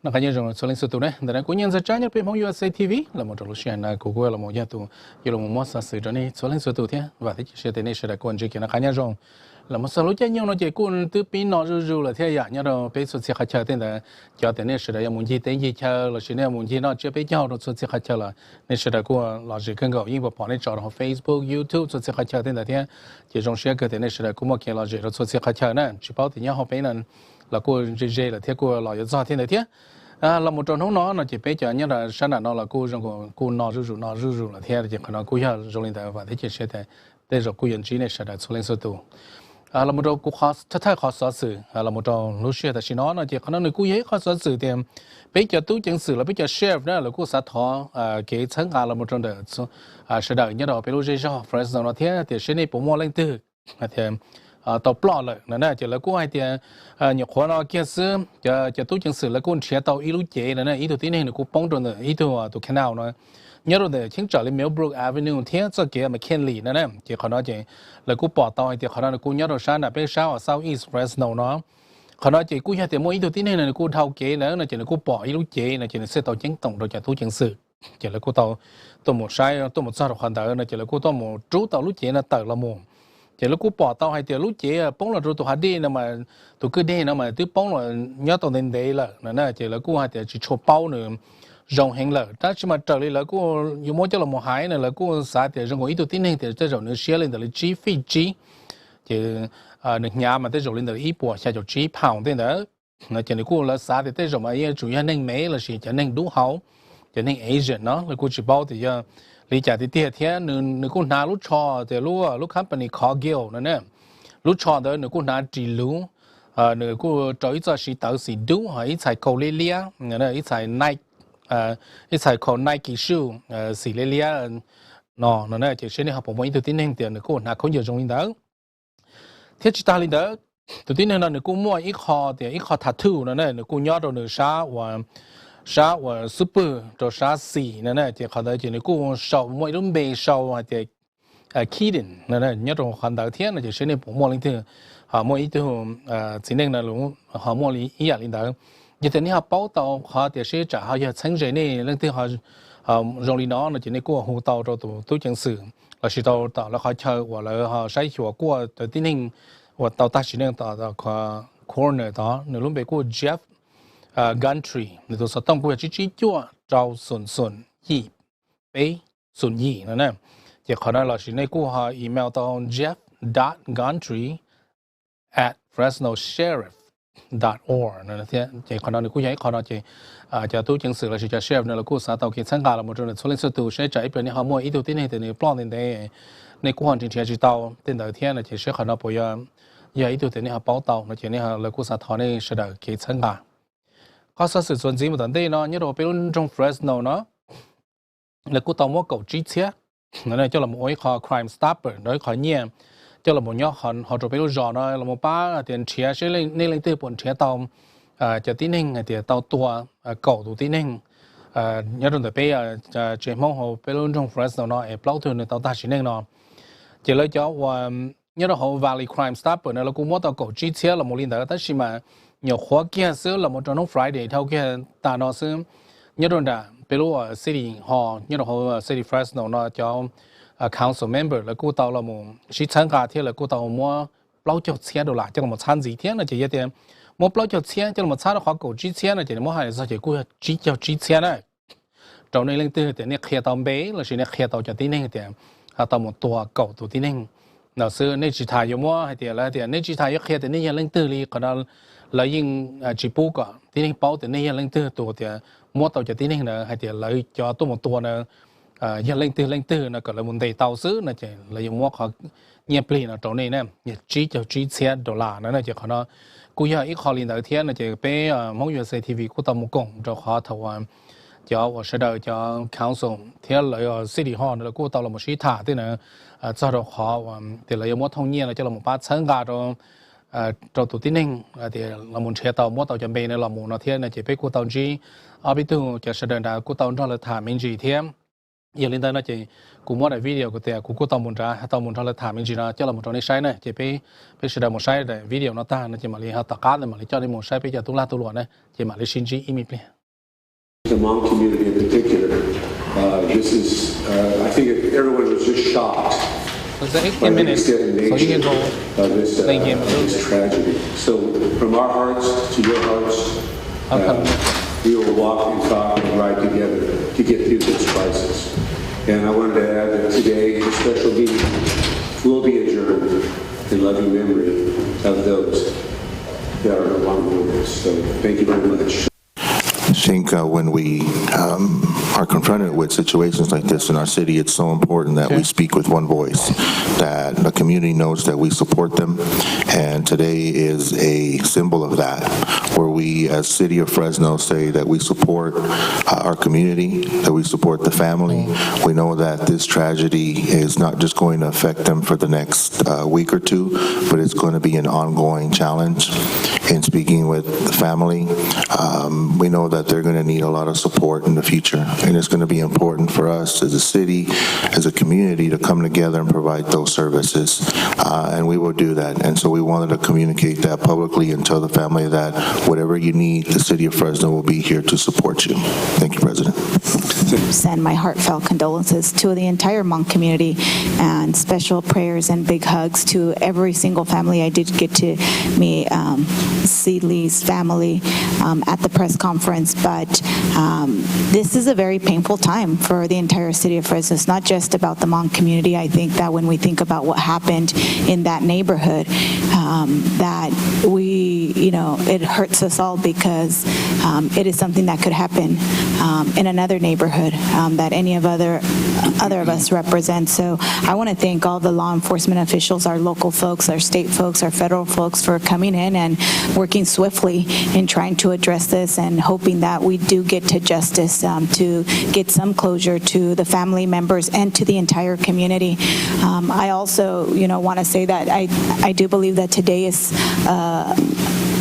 nó cái như rồi số linh số tụ này,แต่นั้นกูยังจะจ้างยังเป็นของ USA TV แล้วมันจะรู้เช่นนะกูก็แล้วมันยังตัวยังมันมั่วสัตว์ตัวนี้số linh số tụ thế và thế chỉ để này sẽ là quan trọng cái nó cái như rồi là một số lúc chơi nhau nó chỉ cuốn từ pin nó rú là thế dạng như đó bây giờ sẽ khai chơi thế này cho thế này sẽ là muốn gì tới gì chơi là sẽ là muốn gì nó chưa bây giờ nó sẽ khai chơi là này sẽ là của là chỉ cần gọi những bộ phận này cho nó Facebook YouTube sẽ khai chơi thế này thế chỉ trong sẽ cái thế này sẽ là của một cái là chỉ nó sẽ khai chơi này chỉ bảo thì nhau họ bây giờ là cô JJ là thế cô là do thế này thế là một trong nó chỉ bây giờ như là sáng nào nó là cô nó rú là thế thì còn nó cô giờ rồi lên tại và thế chỉ sẽ thế rồi cô nhận trí này sẽ là số lên số tụ là một trong cô khó thay khó xử sự là một trong lúc xưa thì nó chỉ có nói cô ấy khó xử sự thì bây giờ tôi chẳng xử là bây giờ chef đó là cô sát thọ cáiชั้นlà một trong đó sẽ đợi như đó bây giờ Xov Xwm nó thế thì sẽ này bộ môn lên từ thì tàu plot lại nè chỉ là cô hay thì nhiều khoa nó kia xứ cho tôi chẳng xử là cô sẽ tàu ít lúc chế nè ít đầu tiên này là cô bóng trong ít đầu canal nó nhớ rồi để chính trở lại Millbrook Avenue thế cho kia McKinley nè chỉ họ nói chỉ là cô bỏ tàu thì họ nói là cô nhớ rồi sáng là bên sau ở South East Fresno nó họ nói chỉ cô hay thì mỗi ít đầu tiên này là cô thâu kế nữa là chỉ là cô bỏ ít lúc chế là chỉ là xe tàu chính tổng rồi cho tôi chẳng xử chỉ là cô tàu một sai tôi một sao được hoàn thành là chỉ là cô tàu một trú tàu lúc chế là tàu là một chỉ lúc cô bỏ tàu hay thì lúc chế bóng là rồi tụi họ đi nè mà tụi cứ đi nè mà tụi bóng là nhớ tàu đến đây là nè chỉ là cô hay thì chỉ cho bao nữa rong hành lợi, ta chỉ mà trở lại là cô dùng mỗi chỗ là một hải này là cô xã thì rong ít tụi tin thì tới rồi nữa share lên là chi phí chi thì nước nhà mà tới rồi lên là ít bộ sẽ cho chi pound thế nữa là chỉ là cô là xã thì tới rồi mà chủ yếu nên mấy là chỉ cho nên đủ hậu cho nên agent nó là cô chỉ bảo thì lý giải thì tiệt thế nữa cô nào lúc cho thì lúc company Cargill nè lúc cho đó nữa cô nào chỉ lúc nữa cô cho ít cho sĩ tạo sĩ đủ hay ít xài cầu lê lia nữa ít xài Nike ít xài con Nike shoe xì lê lia nó này chỉ xem này học một mấy từ tin hình tiền nữa cô nào không nhiều trong linh đó thiết chỉ ta linh đó từ tin hình là nữa cô mua ít kho thì ít kho tattoo nữa này nữa cô nhớ rồi nữa sa và super rồi sa xì này chỉ kho đó chỉ nữa cô sầu mỗi đống bê sầu thì kidding này nhớ rồi hoàn đầu thiên là chỉ xem này bộ mua linh thứ họ mua ít thứ chỉ nên là luôn họ mua ý linh đó như thế này họ bảo tàu họ thì sẽ trả họ giờ sáng giờ này lần thứ họ dùng đi nó là chỉ này của hồ tàu rồi tôi chẳng xử là chỉ tàu là họ chờ hoặc là họ sai chỗ của tình hình hoặc tàu ta chỉ nên tàu corner đó nếu lúc về của Jeff Gantry nếu tôi sẽ tông của chỉ chúa trâu xuân gì bé xuân gì nữa nè chỉ họ nói là chỉ này của họ email tàu jeff.gantry@fresnosheriff.org nên thế chỉ còn nói cũng vậy còn nói chỉ cho tôi chứng sự là chỉ cho sheriff nên là cũng xã tàu kiến sáng cả là một trong số lượng số tù sẽ chạy bên này họ mua ít đầu tiên này từ này plan đến đây này cũng hoàn chỉnh chỉ tàu đến đầu tiên là chỉ sẽ còn nói bây giờ ít đầu tiên này họ bảo tàu là chỉ này họ là cũng xã thọ này sẽ được kiến sáng cả có sự sử dụng gì một tận đây nó như đồ bên trong Fresno nó là cũng tàu mua cầu trí xe nó này cho là một cái crime stopper nói khỏi nhẹ cho là một nhóm họ chụp video rõ nó là một ba tiền chia sẽ lên từ bốn chia tàu cho tín hình thì tàu tua cầu tụ tín hình nhớ trong thời bây chỉ mong họ bên trong Fresno nó ở bao thường tàu ta chỉ nên nó chỉ lấy cho và nhớ là họ Valley Crime Stopper này là cũng mua tàu cầu chi chia là một liên đó tất nhiên mà nhiều khóa kia xưa là một trong những Friday theo kia ta nó xưa nhớ trong đó bên lúc city họ nhớ là họ city Fresno nó cho council member là cô tàu là một chỉ参加thì là cô tàu mua bao nhiêu xe đô la cho một餐几天呢这一点mua bao nhiêu xe cho một餐的话够几千呢这么还是这个只叫几千呢trong này lên từ thì này khai tàu bé là chỉ này khai tàu cho tí nên thì tàu một tua cầu tụ tí nên nào xưa này chỉ thay mua hay thì là thì này chỉ thay khai thì này lên từ đi còn là những chỉ bù cả tí nên bao thì này lên từ tụ thì mua tàu cho tí nên là hay thì lấy cho tôi một tua nữa giờ lên từ nó còn là một đầy tàu xứ là chỉ là dùng mua họ nhập liền ở chỗ này nè chỉ cho chỉ xe đô la nữa là chỉ họ nó cú giờ ít họ liền đầu tiên là chỉ bé mong USA TV của tàu một cổng cho họ thầu cho sẽ đợi cho council thì là city hall là của tàu là một sĩ thả thế này cho đó họ thì là mua thông nhiên là cho là một bát sáng gà rồi cho tụi tin hình thì là một xe tàu mua tàu chuẩn bị này là một nó thiên là chỉ bé của tàu G ở bên từ cho sẽ đợi là của tàu cho là thả mình gì thêm giờ lên đây nó chỉ cũng mua lại video của tiệt cũng tao muốn là thả mình chỉ là cho là một trong những sai này chỉ phải sử dụng một sai để video nó ta nó chỉ mà lấy hạt tạc để mà lấy cho đi một sai bây giờ tung la tung loạn này chỉ mà lấy xin chỉ imi play. The Hmong community in particular, this is I think everyone was just shocked. It's 18 minutes, so you can go play game. This tragedy. So from our hearts to your hearts, we will walk and talk and ride together to get through this crisis. And I wanted to add that today, the special meeting will be adjourned in loving memory of those that are along with us. So thank you very much. I think when we are confronted with situations like this in our city, it's so important that we speak with one voice, that the community knows that we support them. And today is a symbol of that, where we as City of Fresno say that we support our community, that we support the family. We know that this tragedy is not just going to affect them for the next week or two, but it's going to be an ongoing challenge. In speaking with the family, we know that they're going to need a lot of support in the future, and it's going to be important for us as a city, as a community, to come together and provide those services, and we will do that. And so we wanted to communicate that publicly and tell the family that whatever you need, the City of Fresno will be here to support you. Thank you, President. Send my heartfelt condolences to the entire Hmong community, and special prayers and big hugs to every single family. I did get to meet Seeley's family at the press conference, but this is a very painful time for the entire city of Fresno. It's not just about the Hmong community. I think that when we think about what happened in that neighborhood, that it hurts us all, because it is something that could happen in another neighborhood that any of other of us represent. So I want to thank all the law enforcement officials, our local folks, our state folks, our federal folks, for coming in and working swiftly in trying to address this, and hoping that we do get to justice, to get some closure to the family members and to the entire community. I also, want to say that I do believe that today is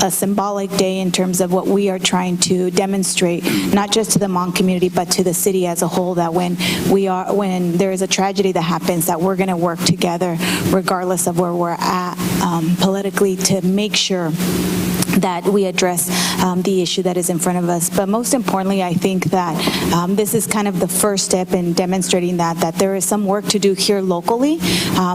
a symbolic day in terms of what we are trying to demonstrate, not just to the Hmong community, but to the city as a whole, that when there is a tragedy that happens, that we're going to work together, regardless of where we're at politically, to make sure that we address the issue that is in front of us. But most importantly, I think that this is kind of the first step in demonstrating that there is some work to do here locally,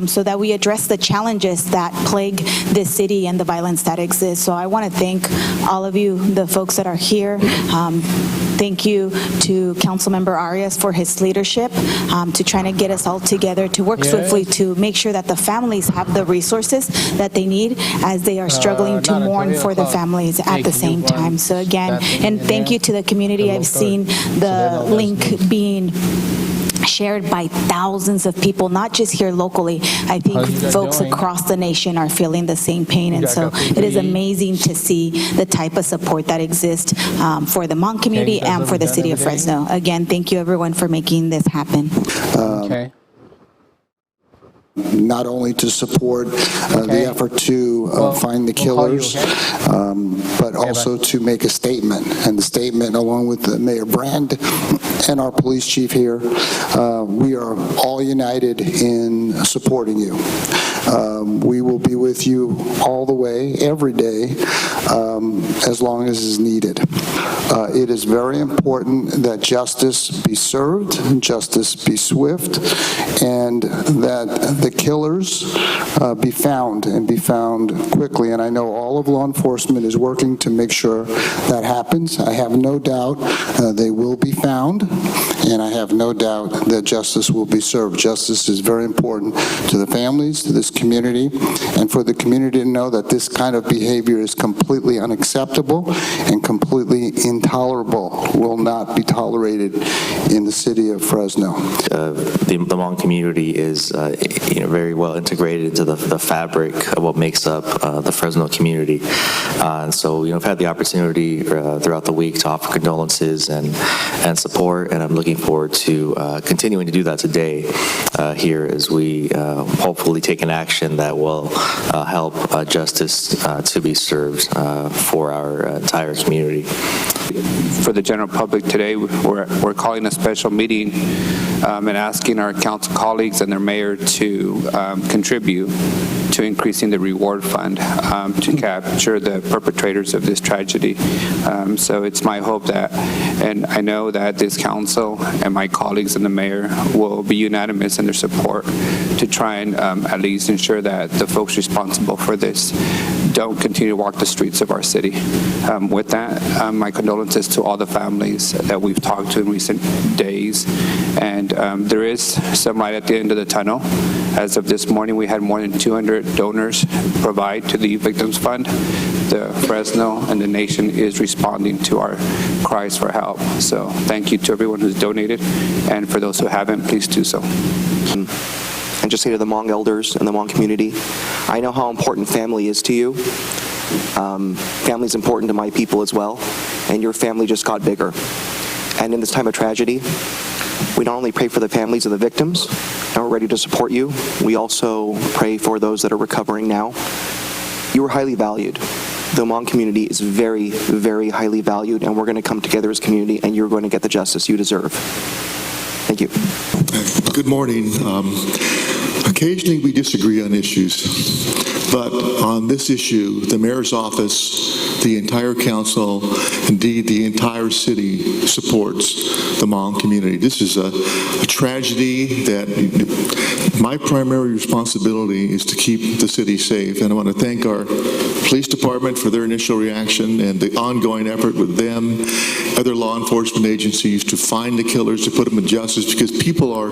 so that we address the challenges that plague this city and the violence that exists. So I want to thank all of you, the folks that are here. Thank you to Councilmember Arias for his leadership, to trying to get us all together to work swiftly to make sure that the families have the resources that they need as they are struggling to mourn for the families at the same time. So again, and thank you to the community. I've seen the link being shared by thousands of people, not just here locally. I think folks across the nation are feeling the same pain, and so it is amazing to see the type of support that exists for the Hmong community and for the city of Fresno. Again, thank you everyone for making this happen. Not only to support the effort to find the killers, but also to make a statement. And the statement, along with Mayor Brand and our police chief here, we are all united in supporting you. We will be with you all the way, every day, as long as is needed. It is very important that justice be served, justice be swift, and that the killers be found, and be found quickly. And I know all of law enforcement is working to make sure that happens. I have no doubt they will be found, and I have no doubt that justice will be served. Justice is very important to the families, to this community, and for the community to know that this kind of behavior is completely unacceptable and completely intolerable, will not be tolerated in the city of Fresno. The Hmong community is very well integrated into the fabric of what makes up the Fresno community. And so, I've had the opportunity throughout the week to offer condolences and support, and I'm looking forward to continuing to do that today here as we hopefully take an action that will help justice to be served for our entire community. For the general public today, we're calling a special meeting and asking our council colleagues and their mayor to contribute to increasing the reward fund to capture the perpetrators of this tragedy. So it's my hope that, and I know that this council and my colleagues and the mayor will be unanimous in their support to try and at least ensure that the folks responsible for this don't continue to walk the streets of our city. With that, my condolences to all the families that we've talked to in recent days. And there is some light at the end of the tunnel. As of this morning, we had more than 200 donors provide to the Victims Fund. The Fresno and the nation is responding to our cries for help. So thank you to everyone who's donated. And for those who haven't, please do so. And just say to the Hmong elders and the Hmong community, I know how important family is to you. Family is important to my people as well, and your family just got bigger. And in this time of tragedy, we not only pray for the families of the victims, and we're ready to support you, we also pray for those that are recovering now. You are highly valued. The Hmong community is very, very highly valued, and we're going to come together as a community, and you're going to get the justice you deserve. Thank you. Good morning. Occasionally we disagree on issues, but on this issue, the mayor's office, the entire council, indeed the entire city supports the Hmong community. This is a tragedy that my primary responsibility is to keep the city safe, and I want to thank our police department for their initial reaction and the ongoing effort with them, other law enforcement agencies to find the killers, to put them in justice, because people are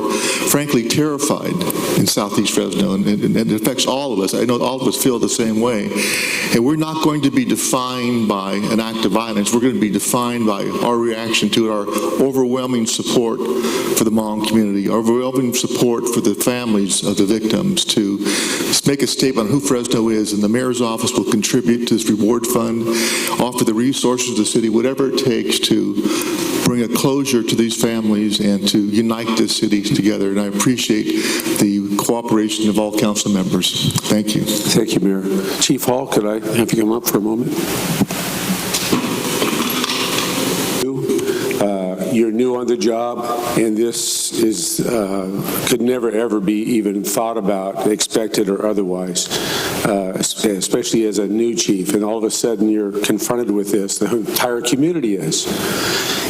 frankly terrified in Southeast Fresno, and it affects all of us. I know all of us feel the same way. And we're not going to be defined by an act of violence. We're going to be defined by our reaction to it, our overwhelming support for the Hmong community, our overwhelming support for the families of the victims, to make a statement on who Fresno is, and the mayor's office will contribute to this reward fund, offer the resources of the city, whatever it takes to bring a closure to these families and to unite the cities together. And I appreciate the cooperation of all council members. Thank you. Thank you, Mayor. Chief Hall, could I have you come up for a moment? You're new on the job, and this is could never ever be even thought about, expected, or otherwise, especially as a new chief. And all of a sudden, you're confronted with this. The entire community is.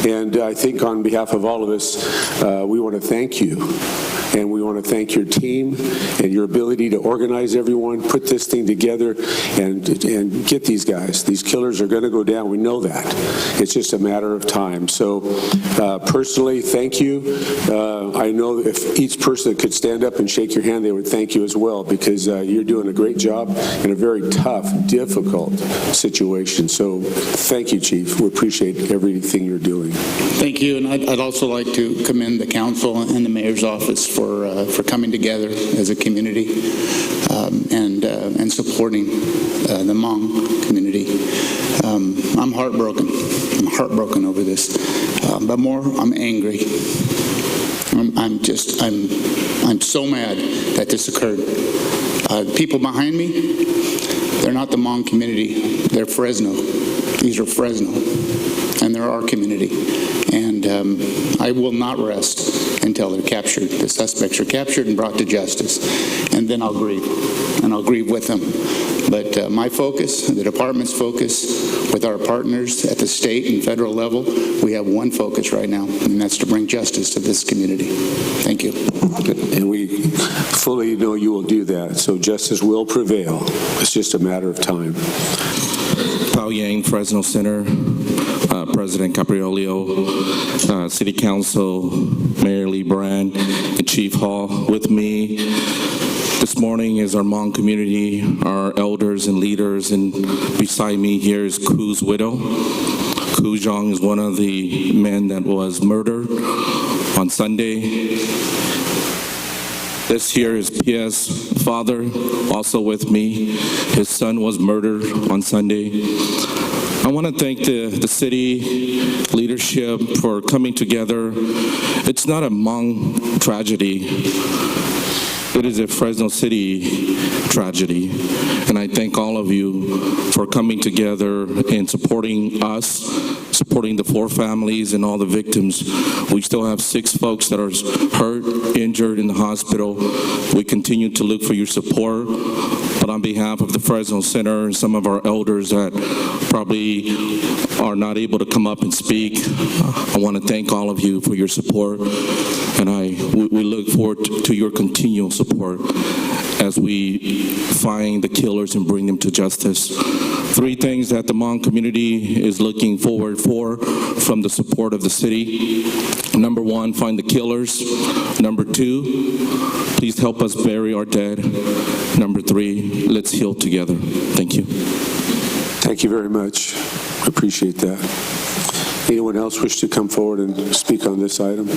And I think on behalf of all of us, we want to thank you. And we want to thank your team and your ability to organize everyone, put this thing together, and get these guys. These killers are going to go down. We know that. It's just a matter of time. So personally, thank you. I know if each person could stand up and shake your hand, they would thank you as well, because you're doing a great job in a very tough, difficult situation. So thank you, Chief. We appreciate everything you're doing. Thank you, and I'd also like to commend the council and the mayor's office for coming together as a community and supporting the Hmong community. I'm heartbroken. I'm heartbroken over this, but more, I'm angry. I'm so mad that this occurred. People behind me, they're not the Hmong community. They're Fresno. These are Fresno, and they're our community. And I will not rest until they're captured. The suspects are captured and brought to justice. And then I'll grieve, and I'll grieve with them. But my focus, the department's focus, with our partners at the state and federal level, we have one focus right now, and that's to bring justice to this community. Thank you. And we fully know you will do that. So justice will prevail. It's just a matter of time. Pao Yang, Fresno Center, President Capriolio, City Council, Mayor Lee Brand, and Chief Hall. With me this morning is our Hmong community, our elders and leaders, and beside me here is Ku's widow. Ku Zhang is one of the men that was murdered on Sunday. This here is Pia's father, also with me. His son was murdered on Sunday. I want to thank the city leadership for coming together. It's not a Hmong tragedy. It is a Fresno City tragedy, and I thank all of you for coming together and supporting us, supporting the 4 families and all the victims. We still have 6 folks that are hurt, injured in the hospital. We continue to look for your support, but on behalf of the Fresno Center and some of our elders that probably are not able to come up and speak, I want to thank all of you for your support, and we look forward to your continual support as we find the killers and bring them to justice. 3 things that the Hmong community is looking forward for from the support of the city. Number 1, find the killers. Number 2, please help us bury our dead. Number 3, let's heal together. Thank you. Thank you very much. I appreciate that. Anyone else wish to come forward and speak on this item?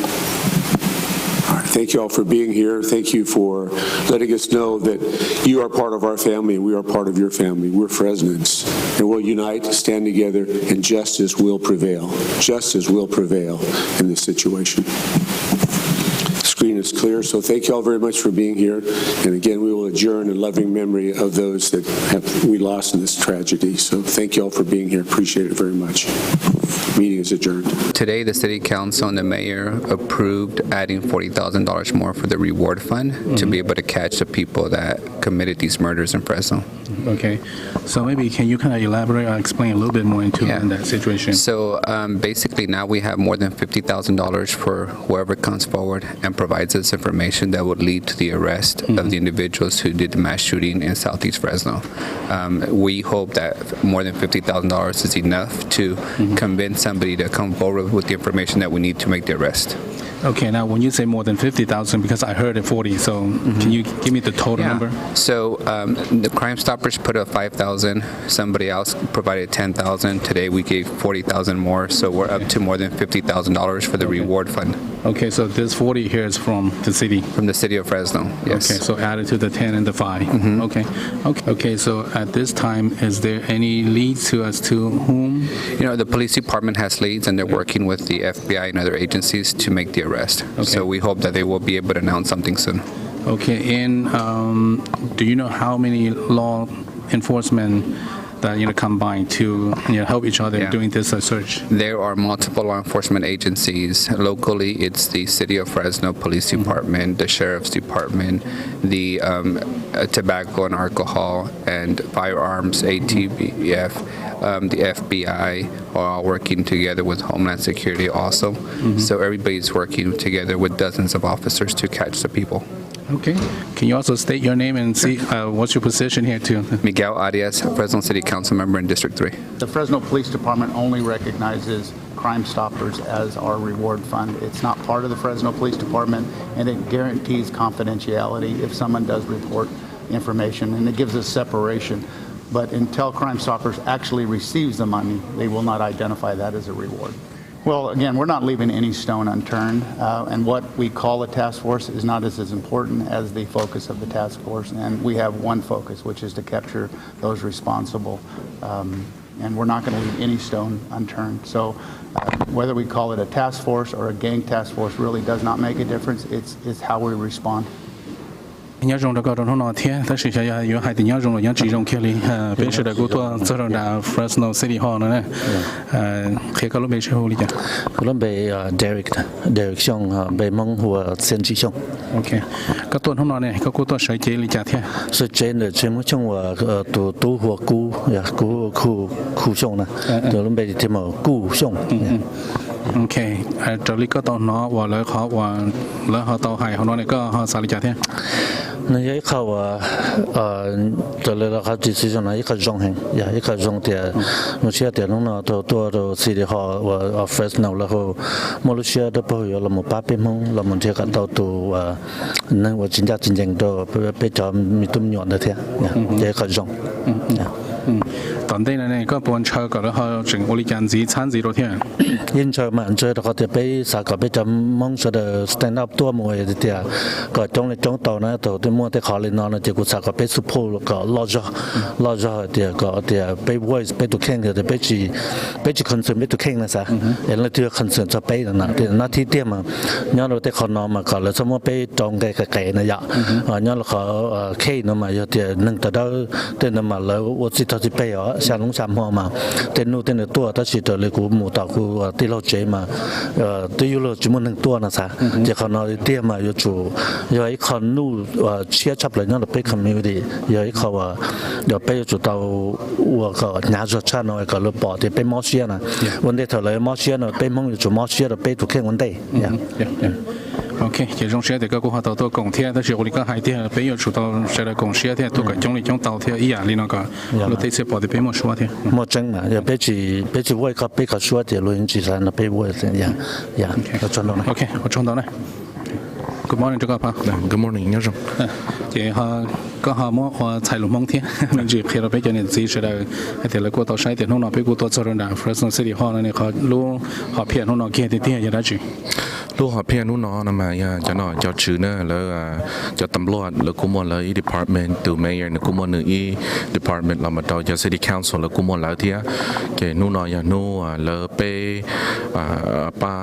All right. Thank you all for being here. Thank you for letting us know that you are part of our family and we are part of your family. We're Fresnans, and we'll unite, stand together, and justice will prevail. Justice will prevail in this situation. Screen is clear, so thank you all very much for being here. And again, we will adjourn in loving memory of those that we lost in this tragedy. So thank you all for being here. Appreciate it very much. Meeting is adjourned. Today, the City Council and the Mayor approved adding $40,000 more for the reward fund to be able to catch the people that committed these murders in Fresno. Okay, so maybe can you kind of elaborate or explain a little bit more into that situation? So basically now we have more than $50,000 for whoever comes forward and provides us information that would lead to the arrest of the individuals who did the mass shooting in Southeast Fresno. We hope that more than $50,000 is enough to convince somebody to come forward with the information that we need to make the arrest. Okay, now when you say more than 50,000, because I heard it 40, so can you give me the total number? So the Crime Stoppers put up 5,000. Somebody else provided 10,000. Today we gave 40,000 more, so we're up to more than $50,000 for the reward fund. Okay, so this 40 here is from the city? From the city of Fresno, yes. Okay, so added to the 10 and the 5. Okay, so at this time, is there any leads as to whom? You know, the police department has leads, and they're working with the FBI and other agencies to make the arrest. So we hope that they will be able to announce something soon. Okay, and do you know how many law enforcement that combine to help each other doing this search? There are multiple law enforcement agencies. Locally, it's the City of Fresno Police Department, the Sheriff's Department, the Tobacco and Alcohol and Firearms, ATVF, the FBI are all working together with Homeland Security also. So everybody's working together with dozens of officers to catch the people. Okay. Can you also state your name and see what's your position here too? Miguel Arias, Fresno City Council Member in District 3. The Fresno Police Department only recognizes Crime Stoppers as our reward fund. It's not part of the Fresno Police Department, and it guarantees confidentiality if someone does report information, and it gives us separation. But until Crime Stoppers actually receives the money, they will not identify that as a reward. Well, again, we're not leaving any stone unturned, and what we call a task force is not as important as the focus of the task force, and we have one focus, which is to capture those responsible, and we're not going to leave any stone unturned. So whether we call it a task force or a gang task force really does not make a difference. It's how we respond. nhớ rằng đó nó nói thế, tất nhiên là有hai tiếng nhớ rằng là nhớ chỉ trong kia đi, bên sẽ được tôi cho rằng là Fresno City Hall nữa nè, khi có lúc bên sẽ hồ đi chứ. lúc bên Derek Xiong bên mong hùa sen chỉ Xiong. Ok, các tuần hôm nay này, các cô tuần sợi chế đi chả thế. Sợi chế là chế mỗi trong hùa tu hùa cu Xiong nè, từ lúc bên thì mà cu Xiong. Ok, trở lại cái tàu nó và lỡ họ tàu hải họ nói này có họ sao đi chả thế. nó ấy khâu từ làเขาchỉ sử dụng này cái dùng hàng, cái dùng thì nó sẽ thì nóตัวสิ่งที่เขาว่า Fresno แล้วเขามาเลเซียได้พออยู่เราหมู่ป้าเป็นห้องเราหมู่ที่กันตัวนั่นว่าจริงๆตัวไปจอมมีตุ้มหยอดเลยเท่าเนี่ยเขาdùng ตอนนี้เนี่ยก็ปนเชิญก็แล้วเขาจึงบริการจีชั้นจีโรเทีย ยินเชิญมันเจอเขาจะไปสากไปจำมองสุดสแตนด์อัพตัวมวยเดียก็จงเลยจงต่อนะตัวที่มัวแต่ขอเลยนอนจะกูสากไปสุโพก็รอจอเดียก็เดียไปวัยไปตุกแข่งเดียไปจีคอนเสิร์ตไปตุกแข่งนะซะเห็นแล้วที่คอนเสิร์ตจะไปนะเดียนาทีเดียมาย้อนเราแต่ขอนอนมาก่อนแล้วสมมติไปจองไก่นะยะย้อนเราขอแค่นมาเดียหนึ่งแต่ได้เดินมาแล้ววันที่เขาจะไปอ๋อชาลงชามหัวมาเต้นนู่นเต้นตัวถ้าสิตัวเลยกูหมู่ต่อกูที่เราเจมาที่อยู่เราจุดหนึ่งตัวนะซะจะเขานอนเตี้ยมาอยู่จู่ย้อยเขานู่เชียร์ชับเลยนั่นเราไปคอมมิวนิตี้ย้อยเขาเดี๋ยวไปจู่ตัวว่าก็งานจัดชาหน่อยก็เราบอกที่ไปมอเชียนะวันเดียวเท่าไรมอเชียนะไปมองอยู่จู่มอเชียเราไปถูกแค่วันเดียวOK， 这种些这个过后到到公天，但是我哋个海天，比如出到谁来公司天，都个种里种稻天一样，你那个，我这次跑的比莫说天。莫真嘛，要比起外个比较说点录音机上的比外这样，要转到了。OK， 我转到了。Good morning， 这个pa。Good morning， 你好。这哈ก็หาหมอว่าใช้ลมมองเทียมันจีเขียนเราไปจนเนี่ยจีเสร็จแล้วแต่ละกูต่อใช้แต่ห้องนอนไปกูต่อจรณะ Fresno City Hall นั่นเนี่ยเขารู้หาเพียรห้องนอนเกี่ยที่ยังได้จีลูกหอบเพียนู้นนอนมาจะหน่อยจะชื่อเนอะแล้วจะตำรวจแล้วกูมองเลย department ตัว mayor เนี่ยกูมองหนึ่งdepartment เรามาต่อจะ city council แล้วกูมองแล้วเทียเกี่ยนู้นนอนอย่างนู้นแล้วไปป้า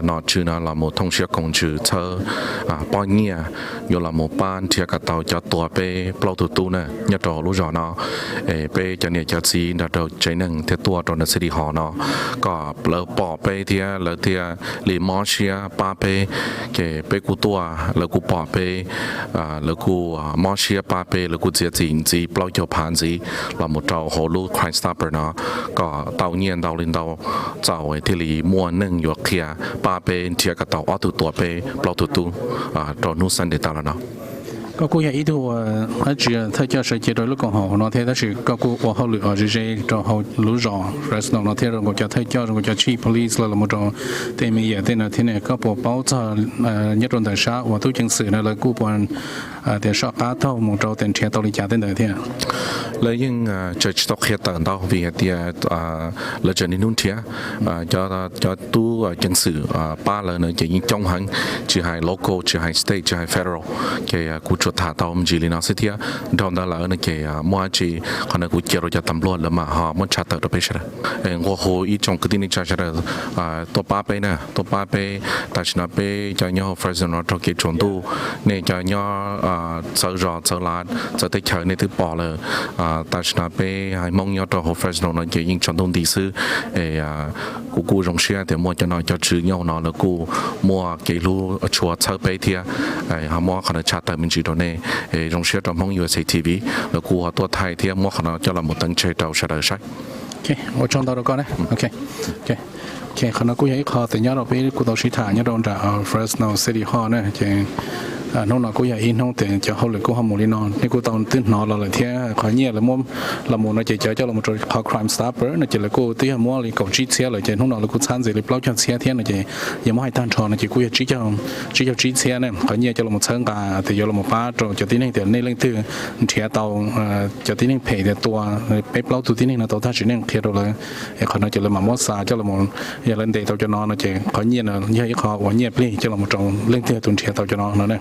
นอนชื่อนะเราหมดท่องเชี่ยวคงชื่อเธอป้อนเงี้ยอยู่เราหมดป้านเทียกับเตาจะตัวไปเปล่าตัวเนี่ยอย่าต่อรู้จอเนาะไปจะเนี่ยจะซีนเราใจหนึ่งเทียตัวตอนใน city hall เนาะก็แล้วปอไปเทียแล้วเทียรีมอเชียป้าไปกูตัวแล้วกูปอไปแล้วกูมอเชียป้าไปแล้วกูเจียจีเปล่าจะผ่านจีเราหมดเราหัวลูก crime stopper เนาะก็เตาเงียนเตาลินเตาเจ้าไอ้ที่รีมัวหนึ่งอยู่เคลียป้าไปเทียกับเตาอ้อตัวไปเปล่าตัวตอนนู้นสันเดตาแล้วเนาะก็กูอยากอีตัวอาจจะถ้าจะใช้เจตนาลูกของเขาเนาะที่แต่คือก็กูว่าเขาหรืออาจจะใช้ตัวเขารู้จอ Fresno เนาะที่เราจะถ้าจะเราจะชี้ police แล้วเราหมดเราแต่ไม่อยากที่นั่นที่นี่ก็ปกป้องจะยัดรนแต่ช้าว่าทุกจังสื่อนั่นแล้วกูปนแต่ชอบการเท่าหมดเราแต่เทียตัวลิจ่าที่นั่นที่แล้วยังจะต้องเขียนต่างดาววิเดียแล้วจะนิ่งเทียจะตู้จังสื่อป้าเลยเนี่ยจะยิ่งจ้องหันจะให้ local จะให้ state จะให้ federal แกกูจุดถ่าเตามันจีลินาสิเทียดอนดาแล้วเนี่ยแกมัวจีขณะกูเจอจะตำรวจแล้วมาหามันชัดตัวไปใช่ไหมว่าโหอีจงกตินิจใช่ไหมตัวป้าไปนะตัวป้าไปแต่ฉันไปจะย่อ Fresno ตัวเกจงตู้เนี่ยจะย่อเจอรอเจอลาดจะได้เจอในที่ปอเลยแต่ฉันไปให้มองย่อตัว Fresno เนี่ยจะยิ่งจนตรงดีซื้อกูรงเชียแต่มัวจะนอนจะชื่อย่อนอนแล้วกูมัวเกลูชัวเธอไปเทียหามัวขณะชัดแต่มันจีตัวเนี่ยรงเชียตัวมอง USA TV แล้วกูตัวไทยเทียมัวขณะจะเราหมดตั้งใจเราใช่ใช่โอเค我撞到了ก่อนนะโอเคขณะกูอยากขอแต่ย้อนเราไปกูต้องชี้ฐานย้อนเราจาก Fresno City Hall เนี่ยน้องกูอยากอินน้องแต่จะเขาเลยกูห้ามมูลีนอนนี่กูต้องตื่นนอนเราเลยเที่ยขอเงียบเลยมั่วเราหมุนเราจะเจอเราหมุนเขา crime stopper เนี่ยจะเลยกูที่มั่วเลยกูจี้เสียเลยจะน้องเรากูชั้นเสร็จเลยเปล่าจะเสียเที่ยเนี่ยจะยังไม่ให้ตั้งชอนเนี่ยจะกูอยากจี้เจ้าจี้เสียเนี่ยขอเงียบจะเราหมุนเชิงกาแต่เราหมุนป้าจะที่นี่แต่ในเรื่องที่เที่ยเตาจะที่นี่เพย์แต่ตัวไปเปล่าตัวที่นี่นะตัวท่าชิ้นเนี่ยเที่ยเราเลยขอเราจะเลยมามั่วซาจะเราหมุนอย่าเล่นเตะเราจะนอนเราจะขอเงียบเนี่ยยังขอว่าเงียบเลยจะเราหมุนตรงเรื่องที่ตุนเที่ยเราจะนอนนั่นแหละ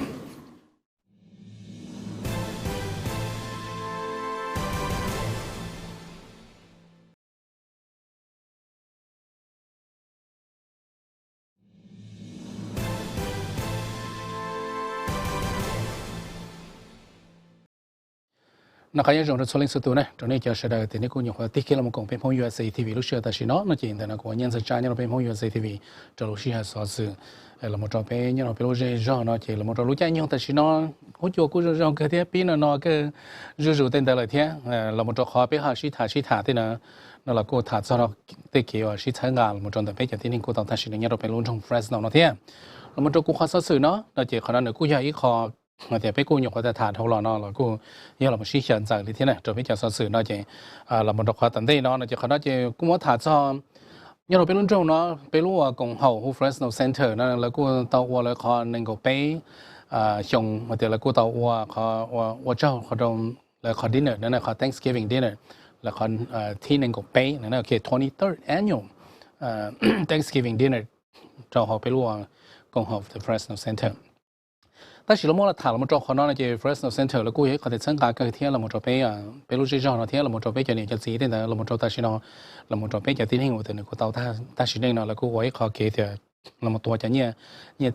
นักข่าวยังจะส่งสุดตัวเนี่ยตอนนี้จะเสด็จที่นี่คุณยังว่าที่เขาเรามาคงเป็นพง USA TV รู้เชื่อแต่สิเนาะนั่นจริงแต่นักข่าวยังจะจ่ายเราเป็นพง USA TV จะรู้เชื่อสอสื่อเรามาจะเป็นยังเราเป็นรู้เรื่องเนาะที่เรามาจะรู้ใจยังแต่สิเนาะหัวใจกูจะยังเกิดที่ปีนั้นเนาะก็รู้เต็มแต่ละเที่ยเรามาจะขอไปหาชี้ถ่าที่นั่นนั่นเราก็ถ่าจะเราติเกี่ยวชี้ถ่ายงานเรามาจะแต่ไปจากที่นี่กูต้องแต่สิเนี่ยเราเป็นรู้ช่อง Fresno เนาะเที่ยเรามาจะกูขอสื่อเนาะนั่นจริงขนาดนั้นกูอยากอีกขอแต่ไปกูอยู่กับแต่ฐานทองหล่อเนาะแล้วกูยังเราไม่ชี้เขียนจากที่ไหนจะไปจากสื่อเนาะจริงเรามาดูความตั้งใจเนาะนั่นจริงขนาดจริงกูมาถ่ายจอยังเราไปรุ่นจงเนาะไปรู้ว่ากงเฮาฮูเฟรสโนเซ็นเตอร์นั่นแล้วกูตัววัวเลยขอหนึ่งก็ไปส่งมาเดี๋ยวแล้วกูตัววัวเขาว่าเจ้าเขาโดน là có dinner nữa là có Thanksgiving dinner là cóที่หนึ่งของปีนั่นโอเค 23rd annual Thanksgiving dinner เราเอาไปร่วมกองหอบ the Fresno Center 但是เรา冇啦ถามเรา冇做ขนาดนั้นจะ Fresno Center แล้วกูยังเขาจะสังกัดกันที่เรา冇做ไปรู้จักเราที่เรา冇做ไปจะเนี่ยจะสีแต่เรา冇做แต่สิเรา冇做ไปจะที่นี่หัวแต่เนี่ยกูเตาแต่สิเนี่ยแล้วกูไว้เขาเกลี่ยเรา冇ตัวจะเนี่ย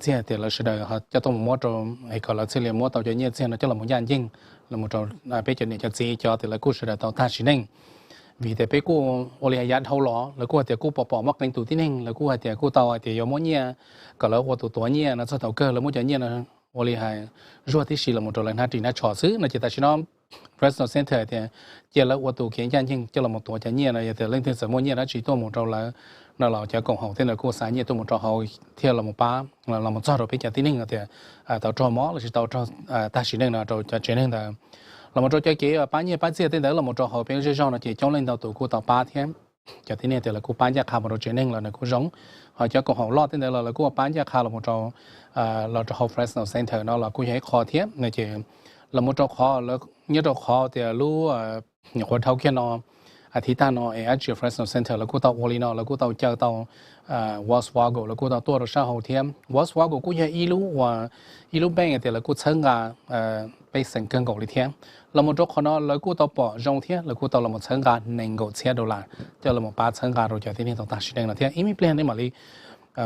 เจ้าแต่เราเสด็จเขาจะต้องมั่วตัวไอ้เขาเราเฉลี่ยมั่วตัวจะเนี่ยเจ้าเราจะเรา冇ยันยิ่งเรา冇ตัวไปจะเนี่ยจะสีจะแต่เรากูเสด็จเตาแต่สิเนี่ยvì thế bây cô oli hay thâu lóแล้วกูแต่กูปอมักเป็นตัวที่หนึ่งแล้วกูแต่กูเตาแต่ยมเนี่ยก็แล้วว่าตัวเนี่ยนะจะเตาเกอแล้วมั่วจะเนี่ยนะoli hayรู้ที่สิเราหมดเลยนะที่น่าชอบซื้อนะจะแต่ชิน้อง Fresno Center แต่เจ้าแล้วว่าตัวเขียนยันยิ่งเจ้าเราหมดตัวจะเนี่ยนะแต่เรื่องที่สมุนเนี่ยนะจีตัวหมดเราเราจะกองหงที่เรากูสายเนี่ยตัวหมดเราเที่ยวเราหมดป้าเราหมดจอดเราไปจากที่หนึ่งแต่เตาจอมอเราจะเตาจอตาสีหนึ่งนะเราจะเจนึงแต่เรามาจอดเกี่ยวป้าเนี่ยป้าเสียที่เราหมดจอดเขาเป็นเจ้าเราจะจ้องเล่นเตาตัวกูเตาป้าเที่ยจากที่นี่แต่เรากูป้าจะขาบเราเจนึงเราเนี่ยกูร้องhọ cho câu hỏi lót tên là cô bán giá khá là một trò là trò Fresno Center nó là cô thấy khó thiếp này chỉ là một trò khó là nhớ trò khó thì lú nhữngคนเท่าแค่นอที่ตั้งนอไอ้ที่ Fresno Center แล้วกูเตาโอลีนอแล้วกูเตาเจอเตาวอสวาโกแล้วกูเตาตัวเราชาหัวเทียมวอสวาโกกูยังอีลูแบงแต่แล้วกูเชิงกาไปสังเกตกอลิเทียมเราหมดจคนแล้วกูต่อปอจงเทียแล้วกูต่อเราหมดเชิงการ$1,000จะเราหมดป้าเชิงการเราจะที่นี่ต้องตัดสินเองนะเทียอีมีเปลี่ยนได้มาลี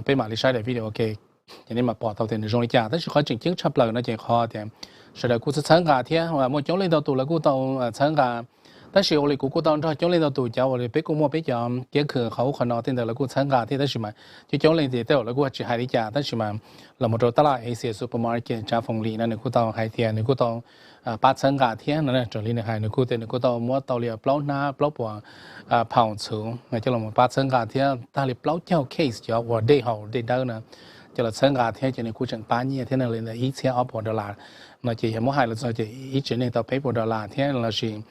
ไปมาลีใช้ในวิดีโอโอเคอย่างนี้มาปอต่อเต็มในจงลิจ่าแต่สุดท้ายจริงๆชับเลยนะเจ้าข้อเทียสุดท้ายกูจะเชิงการเทียว่าหมดจงเล่นต่อตัวแล้วกูต่อเชิงการ但是我哋กู當咗將呢度度走，我哋俾個莫俾就幾佢好可能聽到啦，กู參加啲，但是嘛，就將呢啲都啦，กู只係啲價，但是嘛，เรา冇做得啦，AC supermarket 揸風利，那กู當係啲，กู當八參加啲，那做呢係กู哋กู當莫到了包拿包包跑車，那就เรา冇八參加啲，但係包交 case 就我哋好哋得呢，就เรา參加啲，就你กู整八年，ที่นั่นเลยนะ$1,000，那就有冇係啦，就一整年到$100，ที่เรา是。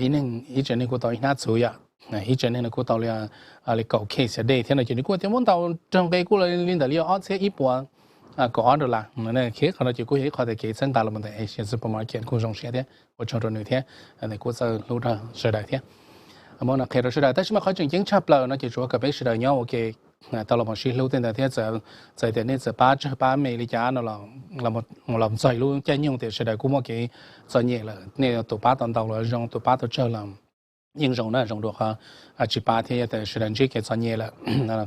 อีนึงอีเจนี่กูต่ออีน่าสุยอ่ะอีเจนี่นะกูต่อเลยอะไรเก่าเคสเดย์ที่นั่นเจนี่กูที่มันต่อจังไปกูเลยลินเดอร์เลี้ยออเสียอีปัวก็ออเดอร์ละนั่นเคสเขาเราจะกูเห็นเขาแต่เคสตั้งแต่เรามันแต่เอเชียซูเปอร์มาร์เก็ตกูส่งเสียเดียวกูชอบตัวหนึ่งเที่ยอันนี้กูจะรู้ได้เสียดายเที่ยมันนักเคสเราเสียดายแต่ชิมาเขาจริงๆชับเลยนะจะชัวร์กับไปเสียดายเนาะโอเคตอนเรามาชี้รู้ตั้งแต่เที่ยจะแต่เนี่ยจะป้าเมลิจาเราใจรู้ใจยุ่งแต่เสียดายกูมั่วกี่จะเนี่ยเลยเนี่ยตัวป้าตอนเราจงตัวป้าตัวเจอเรายิ่งจงนะจงตัวเขาจีป้าที่แต่เสียดายจีเกจะเนี่ยละ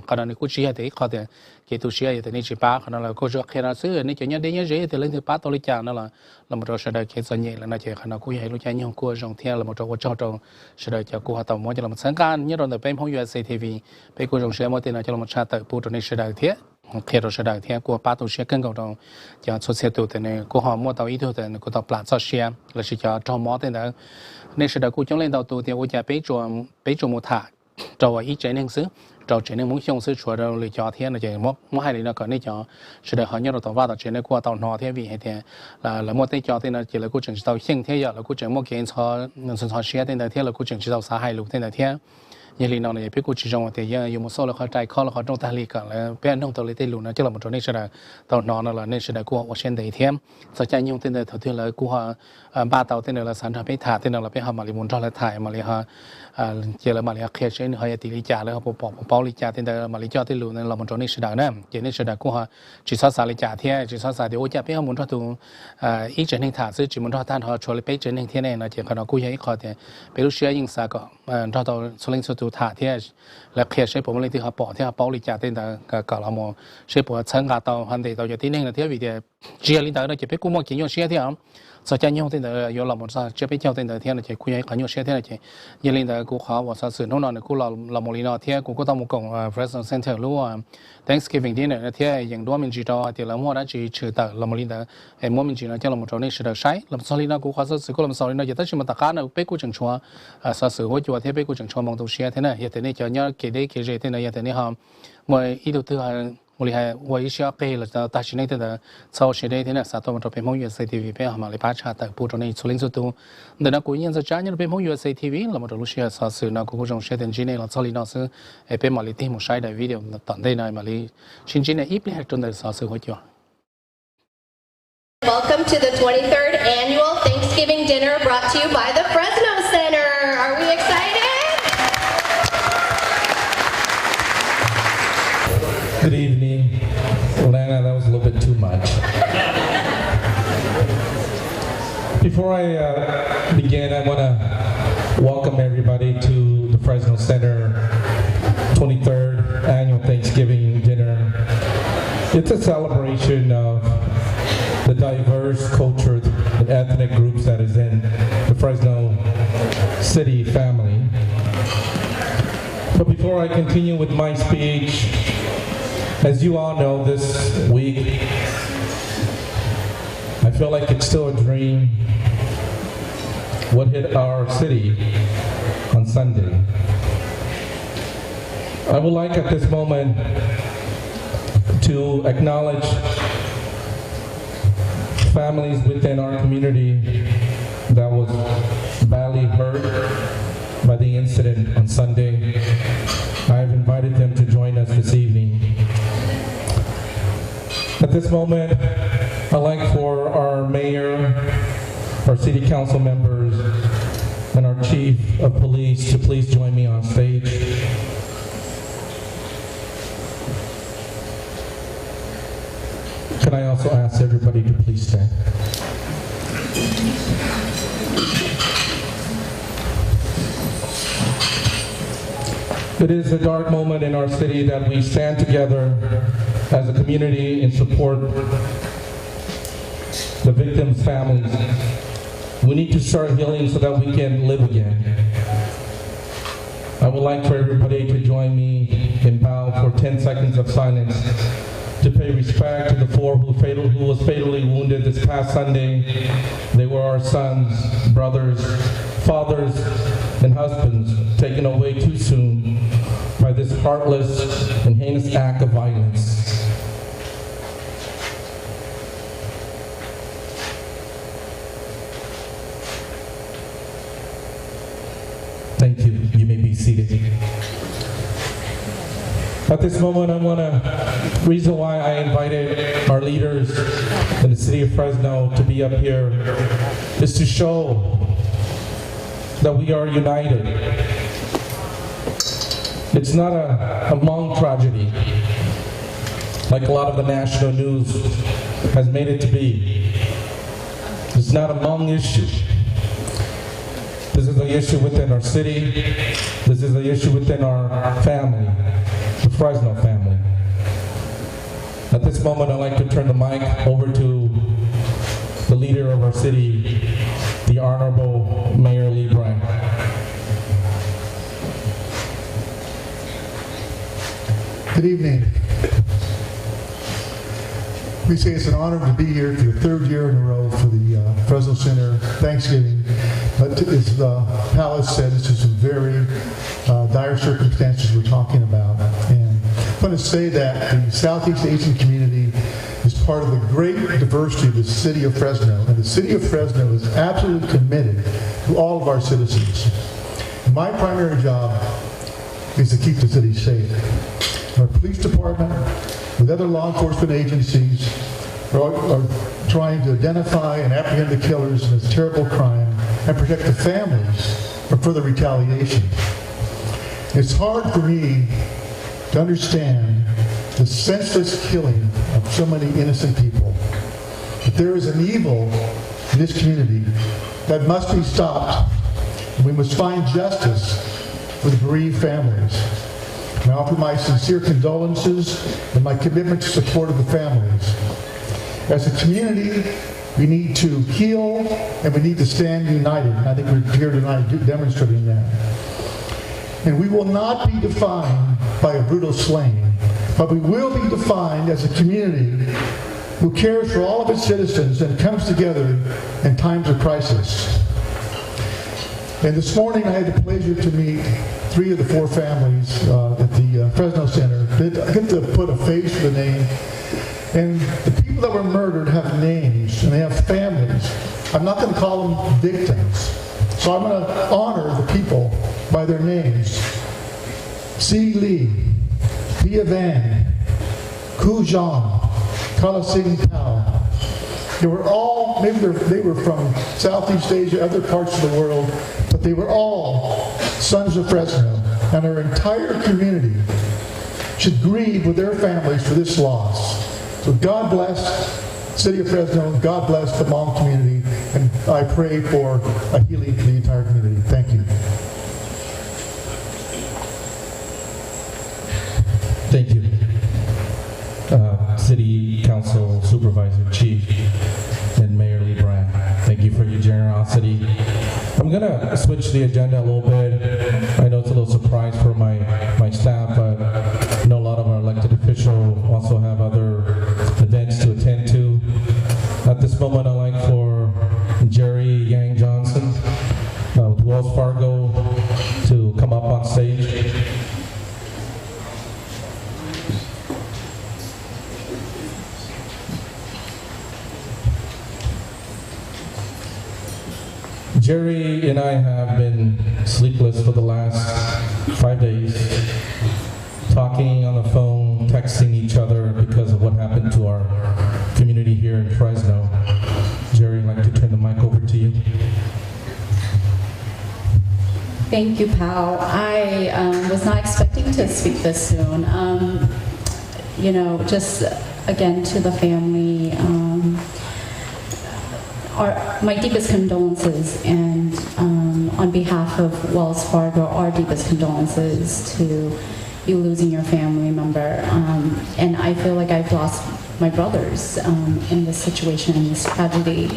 ขณะนี้กูชี้แต่เขาแต่เกตัวชี้แต่นี่จีป้าขณะเรากูจะเคยเราซื้อนี่จะเนี่ยได้เนี่ยเจ๊แต่เรื่องที่ป้าตัวลิจานั่นแหละเรามาดูเสียดายเกจะเนี่ยแล้วนะเจ้าขณะกูยังรู้ใจยุ่งกูจงเที่ยเรามาดูว่าจงเสียดายจะกูหาตัวมั่วจะเรามาสังการเนี่ยเราแต่เป็นพง USA TV ไปกูจงเสียมั่วที่เราจะเรามาชาติปูตัวนี้เสียดายเที่ยเคยเราเสียดายเที่ยกูป้าตัวเสียกันกับเราจะสุดเสียตัวแต่เนี่ยกูหอมมั่วตัวอีตัวแต่กูตัวปลาจะเสียแล้วสิจะจอมมั่วแต่เนี่ยในเสียดายกูจงเล่นตัวเดียวกูจะไปจมูกถ่าเราอีใจหนึ่งซื้อเราใจหนึ่งมุ่งชงซื้อชัวเราเลยจอเทียนเราจะมั่วให้เลยนะก่อนนี่จอเสียดายเขาเนี่ยเราต้องว่าต่อใจในกูตัวนอเทียวีให้เทียแล้วมั่วแต่จอเทียนเราจะแล้วกูจึงจะเฮียงเทียแล้วกูจึงมั่วเกณฑ์ชอเงินชอเสียเทียนเทียแล้วกูจึงจะสาให้ลูกเทียนเทียยังลีนอนเนี่ยพี่กูจีจงแต่ยังอยู่มุโซ่แล้วเขาใจข้อแล้วเขาต้องตาลีกันแล้วเป็นน้องตัวเล็กที่ลูกนะจะเราหมดตัวนี้เสียดายตัวนอนแล้วเนี่ยเสียดายกูว่าเช่นเดียเทียมสนใจยุ่งเทียนเท่าที่เลยกูว่าบ้าเตาเทียนเราสันทไปถ่ายเทียนเราไปหามาลีมุนทอดแล้วถ่ายมาลีฮะเจอแล้วมาลีเคสเช่นเฮียติลิจ่าแล้วเขาปอลิจ่าเทียนมาลีจ่าที่ลูกเนี่ยเราหมดตัวนี้เสียดายนะเจนี่เสียดายกูว่าจีซาสาลิจ่าเทียจีซาสาเดี๋ยวจะไปหามุนทอดตัวอีเจนี่ถ่ายซื้อจีมุนทอดท่านเขาชวนไปเจนี่เทียนเนี่ยนะเจขณะกูยังอีกข้อเทียไปรู้เชื่อยิ่งสาก็ทอดตัวสลิงสุดตัวถ่ายเทียแล้วเคสใช้ผมเลยที่เขาบอกที่เขาลิจ่าเต้นแต่ก็เราโมใช้ผมเชิงกับตัวฮันเดตัวอยู่ที่นี่นะที่วิดีโอเชียร์ลินแต่เราจะไปกู้มั่วกินยอเชียร์ที่เขาสนใจยอเต้นแต่ยอเราหมดซะจะไปเจ้าเต้นแต่ที่เราจะคุยให้ขายยอเชียร์ที่เราจะยันลินแต่กูเขาว่าซะสื่อน้องนอนกูเราโมลินอที่กูก็ต้องมุกงFresno Center รู้ว่า Thanksgiving dinner ที่อย่างด้วยมินจีตัวที่เรามั่วได้จีชื่อแต่เราโมลินแต่ไอ้มั่วมินจีนะที่เราหมดตรงนี้ชื่อใช้เราสลินกูเขาซะสื่อกูเราสลินอย่าตั้งชื่อมาตะการนะไปกูจังชัวซะสื่อหัวจัวที่ไปกูจังชัวมองตัวเชียร์ที่นั่นอย่างนี้จะเนี่ยเกเรเที่นั่นอย่างนี้ฮะเมื่ออีตัวที่我哋係為咗俾啦，就但係呢啲就做啲呢，實在冇做俾冇 USA TV 俾係咪？你把查到報咗呢，處理咗到，但係嗰樣就真係俾冇 USA TV，那麼就攞些實時那嗰種些電視呢，就處理那些俾埋你啲冇曬嘅 video，當地呢，埋你先至呢，一邊係真係實時可以做。Welcome to the 23rd annual Thanksgiving Thanksgiving dinner brought to you by the Fresno Center. Are we excited? Good evening. Lana, that was a little bit too much. Before I begin, I want to welcome everybody to the Fresno Center 23rd Annual Thanksgiving Dinner. It's a celebration of the diverse culture and ethnic groups that is in the Fresno City family. But before I continue with my speech, as you all know, this week, I feel like it's still a dream what hit our city on Sunday. I would like at this moment to acknowledge families within our community that was badly hurt by the incident on Sunday. I have invited them to join us this evening. At this moment, I'd like for our mayor, our city council members, and our chief of police to please join me on stage. Can I also ask everybody to please stand? It is a dark moment in our city that we stand together as a community in support of the victims' families. We need to start healing so that we can live again. I would like for everybody to join me in bow for 10 seconds of silence to pay respect to the four who was fatally wounded this past Sunday. They were our sons, brothers, fathers, and husbands taken away too soon by this heartless and heinous act of violence. Thank you. You may be seated. At this moment, reason why I invited our leaders in the city of Fresno to be up here is to show that we are united. It's not a Hmong tragedy, like a lot of the national news has made it to be. It's not a Hmong issue. This is an issue within our city. This is an issue within our family, the Fresno family. At this moment, I'd like to turn the mic over to the leader of our city, the Honorable Mayor Lee Bryan. Good evening. We say it's an honor to be here for the third year in a row for the Fresno Center Thanksgiving. But as Palace said, this is some very dire circumstances we're talking about. And I want to say that the Southeast Asian community is part of the great diversity of the city of Fresno. And the city of Fresno is absolutely committed to all of our citizens. And my primary job is to keep the city safe. Our police department, with other law enforcement agencies, are trying to identify and apprehend the killers in this terrible crime and protect the families from further retaliation. It's hard for me to understand the senseless killing of so many innocent people. But there is an evil in this community that must be stopped. We must find justice for the bereaved families. I offer my sincere condolences and my commitment to support of the families. As a community, we need to heal and we need to stand united. I think we're here tonight demonstrating that. And we will not be defined by a brutal slaying, but we will be defined as a community who cares for all of its citizens and comes together in times of crisis. And this morning I had the pleasure to meet 3 of the 4 families at the Fresno Center. I get to put a face to the name. And the people that were murdered have names and they have families. I'm not going to call them victims. So I'm going to honor the people by their names. Si Lee, Pia Van, Ku Zhang, Kala Sing Pao, They were all, maybe they were from Southeast Asia, other parts of the world, but they were all sons of Fresno. And our entire community should grieve with their families for this loss. So God bless City of Fresno, God bless the Hmong community, and I pray for a healing for the entire community. Thank you. Thank you. City Council Supervisor, Chief, and Mayor Lee Brand. Thank you for your generosity. I'm going to switch the agenda a little bit. I know it's a little surprise for my staff, but I know a lot of our elected officials also have other events to attend to. At this moment, I'd like for Jerry Yang Johnson with Wells Fargo to come up on stage. Jerry and I have been sleepless for the last 5 days, talking on the phone, texting each other because of what happened to our community here in Fresno. Jerry, I'd like to turn the mic over to you. Thank you, Pao. I was not expecting to speak this soon. Just again to the family, my deepest condolences, and on behalf of Wells Fargo, our deepest condolences to you losing your family member. And I feel like I've lost my brothers in this situation, in this tragedy.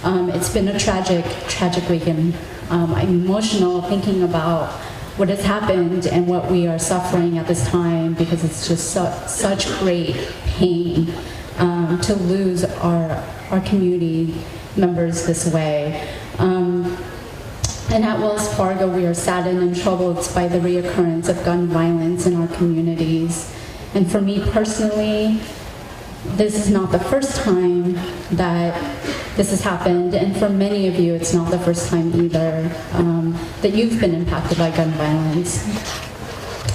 It's been a tragic weekend. I'm emotional thinking about what has happened and what we are suffering at this time, because it's just such great pain to lose our community members this way. And at Wells Fargo, we are saddened and troubled by the reoccurrence of gun violence in our communities. And for me personally, this is not the first time that this has happened, and for many of you, it's not the first time either that you've been impacted by gun violence.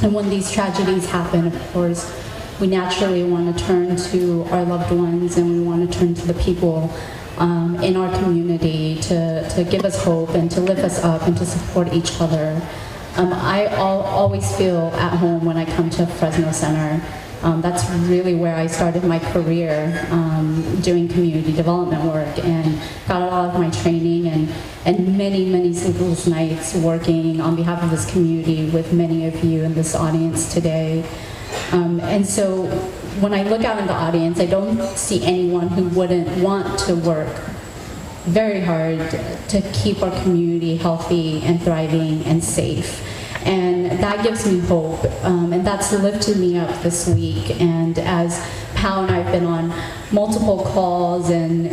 And when these tragedies happen, of course, we naturally want to turn to our loved ones, and we want to turn to the people in our community to give us hope and to lift us up and to support each other. I always feel at home when I come to Fresno Center. That's really where I started my career, doing community development work, and got a lot of my training and many sleepless nights working on behalf of this community with many of you in this audience today. And so when I look out in the audience, I don't see anyone who wouldn't want to work very hard to keep our community healthy and thriving and safe. And that gives me hope, and that's lifted me up this week. And as Pao and I have been on multiple calls and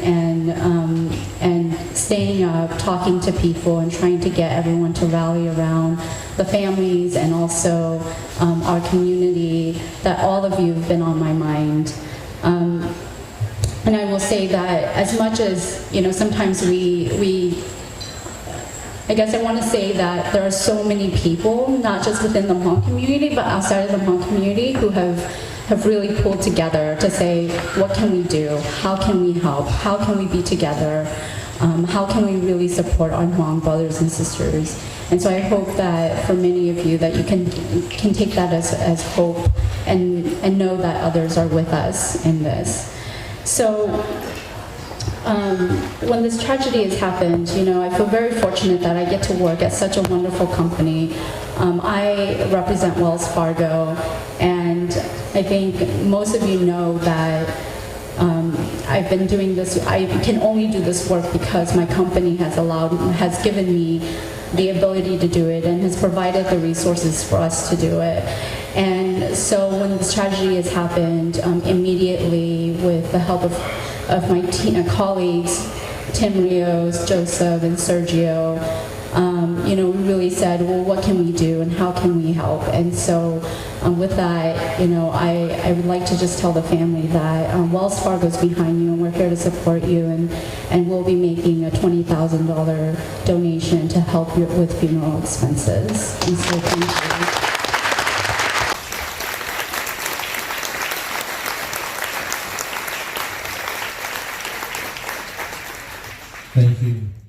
staying up, talking to people, and trying to get everyone to rally around the families and also our community, that all of you have been on my mind. And I will say that as much as, sometimes I guess I want to say that there are so many people, not just within the Hmong community, but outside of the Hmong community, who have really pulled together to say, what can we do? How can we help? How can we be together? How can we really support our Hmong brothers and sisters? And so I hope that for many of you that you can take that as hope and know that others are with us in this. So when this tragedy has happened, I feel very fortunate that I get to work at such a wonderful company. I represent Wells Fargo, and I think most of you know that I've been doing this. I can only do this work because my company has given me the ability to do it and has provided the resources for us to do it. And so when this tragedy has happened, immediately with the help of my colleagues, Tim Rios, Joseph, and Sergio, we really said, well, what can we do and how can we help? And so with that, I would like to just tell the family that Wells Fargo's behind you, and we're here to support you, and we'll be making a $20,000 donation to help you with funeral expenses. And so thank you. Thank you.